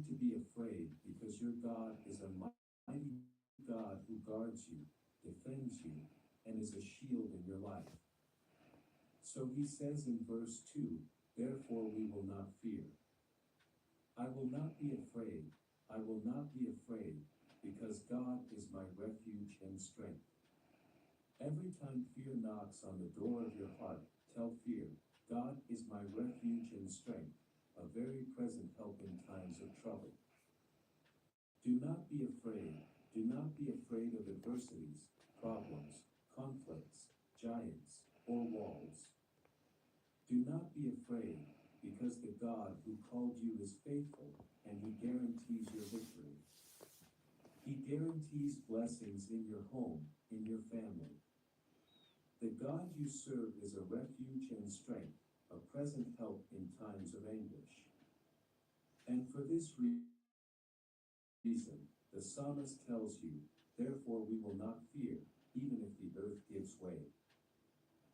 need to be afraid because your God is a mighty God who guards you, defends you, and is a shield in your life. So he says in verse 2, therefore we will not fear. I will not be afraid, I will not be afraid, because God is my refuge and strength. Every time fear knocks on the door of your heart, tell fear, God is my refuge and strength, a very present help in times of trouble. Do not be afraid. Do not be afraid of adversities, problems, conflicts, giants, or walls. Do not be afraid, because the God who called you is faithful, and he guarantees your victory. He guarantees blessings in your home, in your family. The God you serve is a refuge and strength, a present help in times of anguish. And for this reason, the psalmist tells you, therefore we will not fear, even if the earth gives way.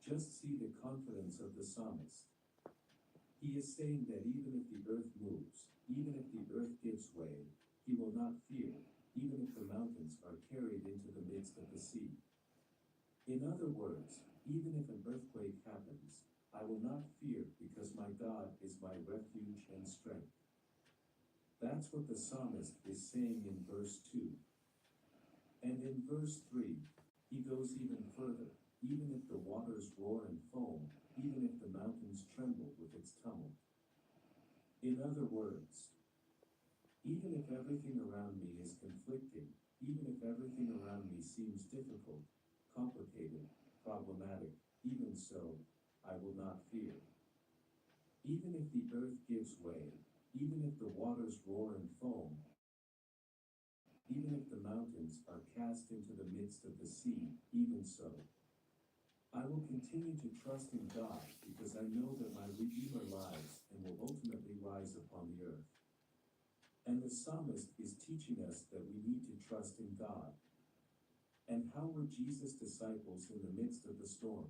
Just see the confidence of the psalmist. He is saying that even if the earth moves, even if the earth gives way, he will not fear, even if the mountains are carried into the midst of the sea. In other words, even if an earthquake happens, I will not fear because my God is my refuge and strength. That's what the psalmist is saying in verse 2. And in verse 3, he goes even further. Even if the waters roar and foam, even if the mountains tremble with its tumult. In other words, even if everything around me is conflicting, even if everything around me seems difficult, complicated, problematic, even so, I will not fear. Even if the earth gives way, even if the waters roar and foam, even if the mountains are cast into the midst of the sea, even so, I will continue to trust in God because I know that my Redeemer lives and will ultimately rise upon the earth. And the psalmist is teaching us that we need to trust in God. And how were Jesus' disciples in the midst of the storm?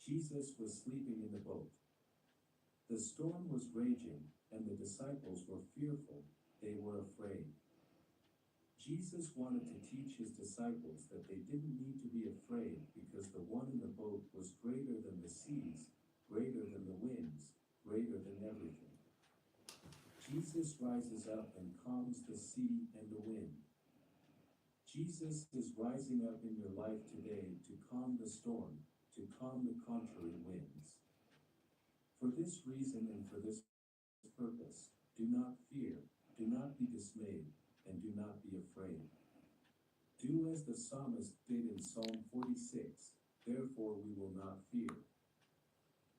Jesus was sleeping in the boat. The storm was raging, and the disciples were fearful. They were afraid. Jesus wanted to teach his disciples that they didn't need to be afraid because the one in the boat was greater than the seas, greater than the winds, greater than everything. Jesus rises up and calms the sea and the wind. Jesus is rising up in your life today to calm the storm, to calm the contrary winds. For this reason and for this purpose, do not fear, do not be dismayed, and do not be afraid. Do as the psalmist did in Psalm 46, therefore we will not fear.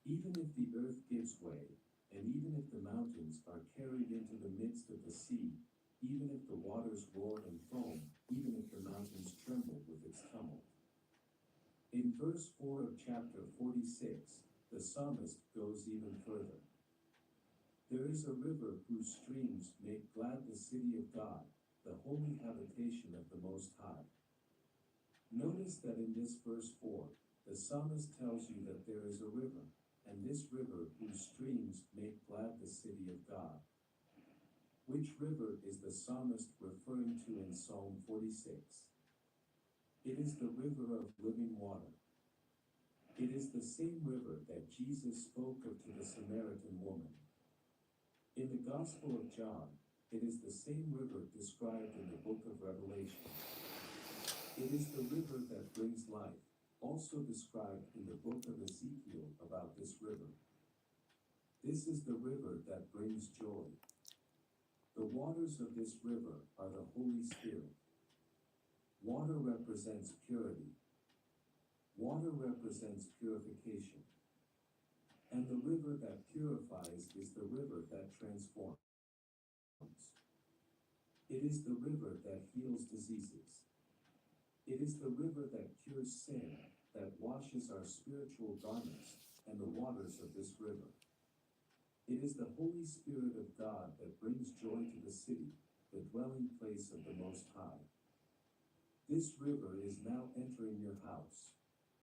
Even if the earth gives way, and even if the mountains are carried into the midst of the sea, even if the waters roar and foam, even if the mountains tremble with its tumult. In verse 4 of chapter 46, the psalmist goes even further. There is a river whose streams make glad the city of God, the holy habitation of the Most High. Notice that in this verse 4, the psalmist tells you that there is a river, and this river whose streams make glad the city of God. Which river is the psalmist referring to in Psalm 46? It is the river of living water. It is the same river that Jesus spoke of to the Samaritan woman. In the Gospel of John, it is the same river described in the book of Revelation. It is the river that brings life, also described in the book of Ezekiel about this river. This is the river that brings joy. The waters of this river are the Holy Spirit. Water represents purity. Water represents purification. And the river that purifies is the river that transforms. It is the river that heals diseases. It is the river that cures sin, that washes our spiritual garments, and the waters of this river. It is the Holy Spirit of God that brings joy to the city, the dwelling place of the Most High. This river is now entering your house,